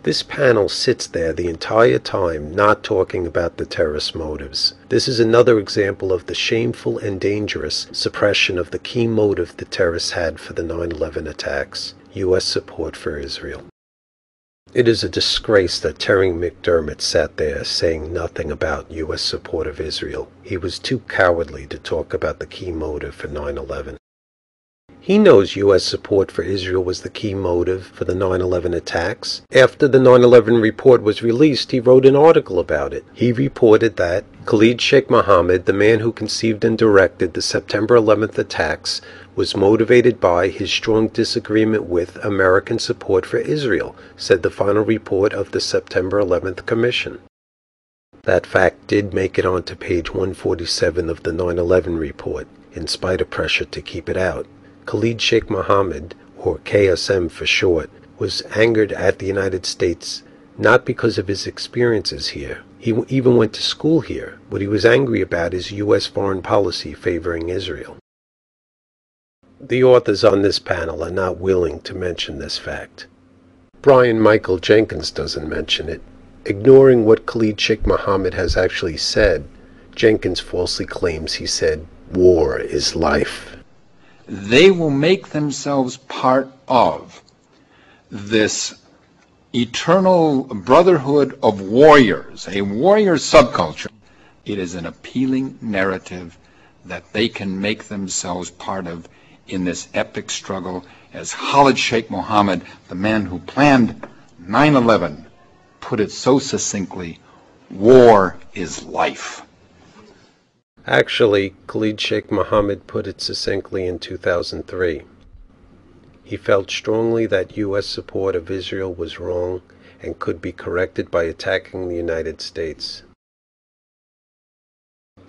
This panel sits there the entire time not talking about the terrorist motives. This is another example of the shameful and dangerous suppression of the key motive the terrorists had for the 9/11 attacks: U.S. support for Israel. It is a disgrace that Terry McDermott sat there saying nothing about U.S. support of Israel. He was too cowardly to talk about the key motive for 9/11. He knows U.S. support for Israel was the key motive for the 9/11 attacks. After the 9/11 report was released, he wrote an article about it. He reported that Khalid Sheikh Mohammed, the man who conceived and directed the September 11th attacks, was motivated by his strong disagreement with American support for Israel, said the final report of the September 11th Commission. That fact did make it onto page 147 of the 9/11 report, in spite of pressure to keep it out. Khalid Sheikh Mohammed, or KSM for short, was angered at the United States not because of his experiences here. He even went to school here. What he was angry about is U.S. foreign policy favoring Israel. The authors on this panel are not willing to mention this fact. Brian Michael Jenkins doesn't mention it. Ignoring what Khalid Sheikh Mohammed has actually said, Jenkins falsely claims he said, "War is life." They will make themselves part of this eternal brotherhood of warriors, a warrior subculture. It is an appealing narrative that they can make themselves part of in this epic struggle, as Khalid Sheikh Mohammed, the man who planned 9/11, put it so succinctly: war is life. Actually, Khalid Sheikh Mohammed put it succinctly in 2003. He felt strongly that U.S. support of Israel was wrong and could be corrected by attacking the United States.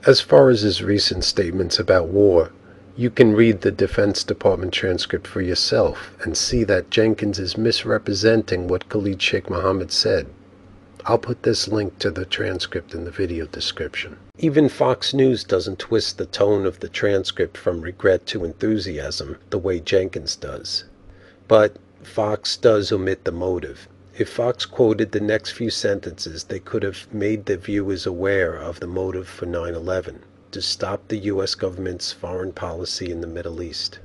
As far as his recent statements about war, you can read the Defense Department transcript for yourself and see that Jenkins is misrepresenting what Khalid Sheikh Mohammed said. I'll put this link to the transcript in the video description. Even Fox News doesn't twist the tone of the transcript from regret to enthusiasm the way Jenkins does. But Fox does omit the motive. If Fox quoted the next few sentences, they could have made the viewers aware of the motive for 9/11, to stop the U.S. government's foreign policy in the Middle East.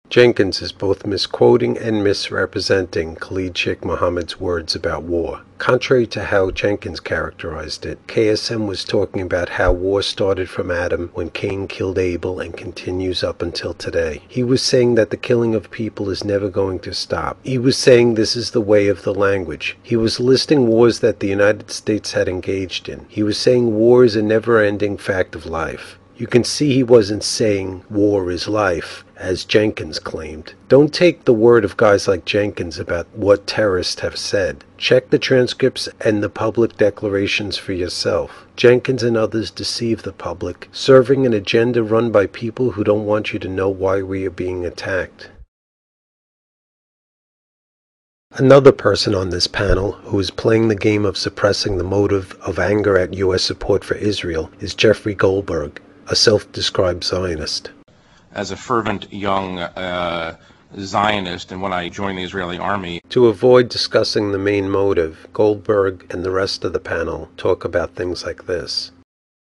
Jenkins is both misquoting and misrepresenting Khalid Sheikh Mohammed's words about war. Contrary to how Jenkins characterized it, KSM was talking about how war started from Adam when Cain killed Abel and continues up until today. He was saying that the killing of people is never going to stop. He was saying this is the way of the language. He was listing wars that the United States had engaged in. He was saying war is a never-ending fact of life. You can see he wasn't saying war is life, as Jenkins claimed. Don't take the word of guys like Jenkins about what terrorists have said. Check the transcripts and the public declarations for yourself. Jenkins and others deceive the public, serving an agenda run by people who don't want you to know why we are being attacked. Another person on this panel who is playing the game of suppressing the motive of anger at U.S. support for Israel is Jeffrey Goldberg, a self-described Zionist. As a fervent young Zionist, and when I joined the Israeli army. To avoid discussing the main motive, Goldberg and the rest of the panel talk about things like this.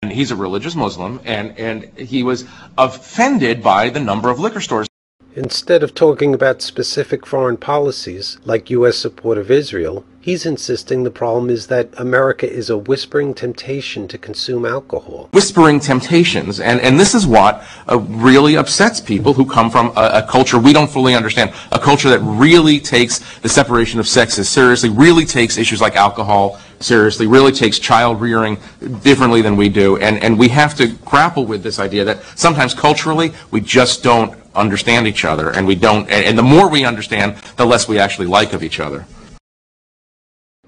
And he's a religious Muslim, and he was offended by the number of liquor stores. Instead of talking about specific foreign policies, like U.S. support of Israel, he's insisting the problem is that America is a whispering temptation to consume alcohol. Whispering temptations, and this is what really upsets people who come from a culture we don't fully understand, a culture that really takes the separation of sexes seriously, really takes issues like alcohol seriously, really takes child rearing differently than we do, and we have to grapple with this idea that sometimes culturally we just don't understand each other, and the more we understand, the less we actually like of each other.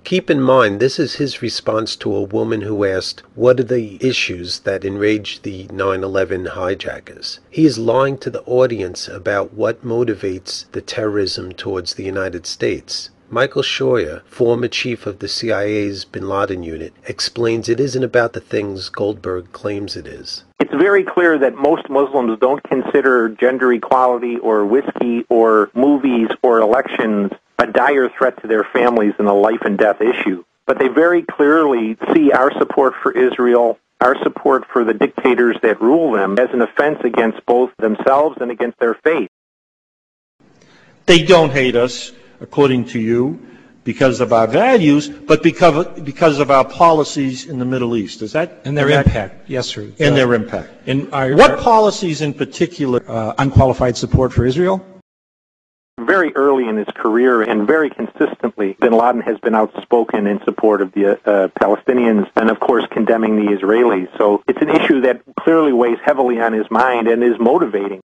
Keep in mind, this is his response to a woman who asked, what are the issues that enraged the 9/11 hijackers? He is lying to the audience about what motivates the terrorism towards the United States. Michael Scheuer, former chief of the CIA's Bin Laden unit, explains it isn't about the things Goldberg claims it is. It's very clear that most Muslims don't consider gender equality or whiskey or movies or elections a dire threat to their families and a life and death issue. But they very clearly see our support for Israel, our support for the dictators that rule them, as an offense against both themselves and against their faith. They don't hate us, according to you, because of our values, but because of our policies in the Middle East. Is that? And their impact, yes, sir. And their impact. And what policies in particular? Unqualified support for Israel? Very early in his career and very consistently, bin Laden has been outspoken in support of the Palestinians and, of course, condemning the Israelis. So it's an issue that clearly weighs heavily on his mind and is motivating.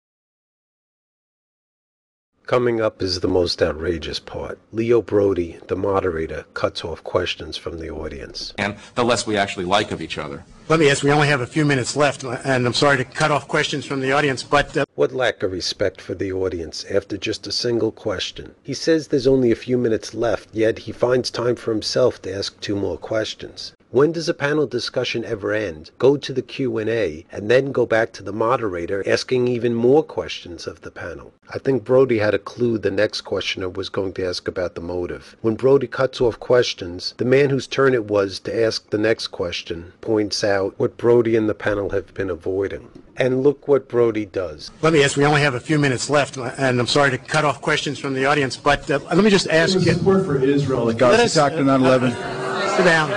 Coming up is the most outrageous part. Leo Brody, the moderator, cuts off questions from the audience. And the less we actually like of each other. Let me ask, we only have a few minutes left, and I'm sorry to cut off questions from the audience, but... What lack of respect for the audience after just a single question. He says there's only a few minutes left, yet he finds time for himself to ask 2 more questions. When does a panel discussion ever end? Go to the Q&A and then go back to the moderator asking even more questions of the panel. I think Brody had a clue the next questioner was going to ask about the motive. When Brody cuts off questions, the man whose turn it was to ask the next question points out what Brody and the panel have been avoiding. And look what Brody does. Let me ask, we only have a few minutes left, and I'm sorry to cut off questions from the audience, but let me just ask you... Support for Israel that got us attacked on 9/11. Sit down.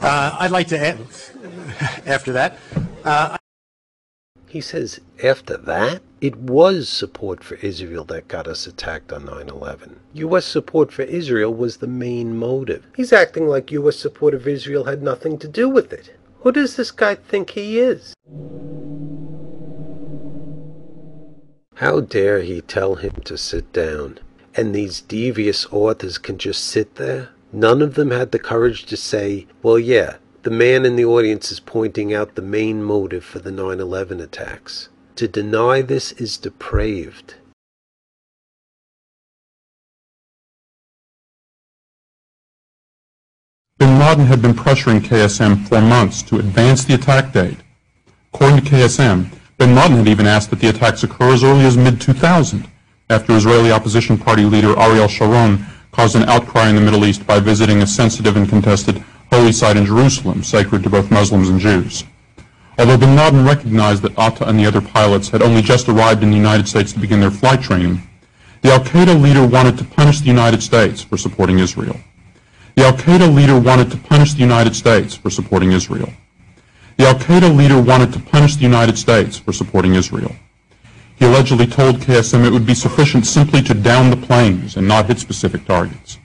I'd like to add, after that... He says, after that, it was support for Israel that got us attacked on 9/11. U.S. support for Israel was the main motive. He's acting like U.S. support of Israel had nothing to do with it. Who does this guy think he is? How dare he tell him to sit down? And these devious authors can just sit there? None of them had the courage to say, well, yeah, the man in the audience is pointing out the main motive for the 9/11 attacks. To deny this is depraved. Bin Laden had been pressuring KSM for months to advance the attack date. According to KSM, bin Laden had even asked that the attacks occur as early as mid-2000, after Israeli opposition party leader Ariel Sharon caused an outcry in the Middle East by visiting a sensitive and contested holy site in Jerusalem, sacred to both Muslims and Jews. Although bin Laden recognized that Atta and the other pilots had only just arrived in the United States to begin their flight training, the al-Qaeda leader wanted to punish the United States for supporting Israel. The al-Qaeda leader wanted to punish the United States for supporting Israel. The al-Qaeda leader wanted to punish the United States for supporting Israel. He allegedly told KSM it would be sufficient simply to down the planes and not hit specific targets.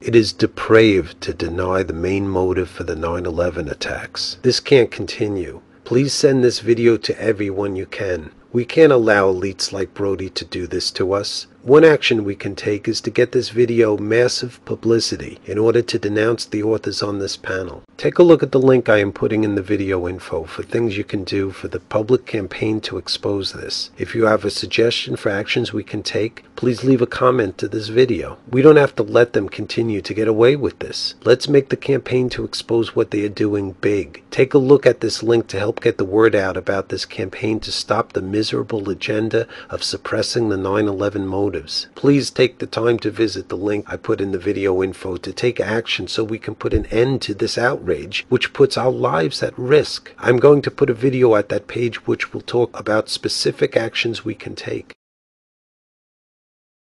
It is depraved to deny the main motive for the 9/11 attacks. This can't continue. Please send this video to everyone you can. We can't allow elites like Brody to do this to us. One action we can take is to get this video massive publicity in order to denounce the authors on this panel. Take a look at the link I am putting in the video info for things you can do for the public campaign to expose this. If you have a suggestion for actions we can take, please leave a comment to this video. We don't have to let them continue to get away with this. Let's make the campaign to expose what they are doing big. Take a look at this link to help get the word out about this campaign to stop the miserable agenda of suppressing the 9/11 motives. Please take the time to visit the link I put in the video info to take action so we can put an end to this outrage, which puts our lives at risk. I'm going to put a video at that page which will talk about specific actions we can take.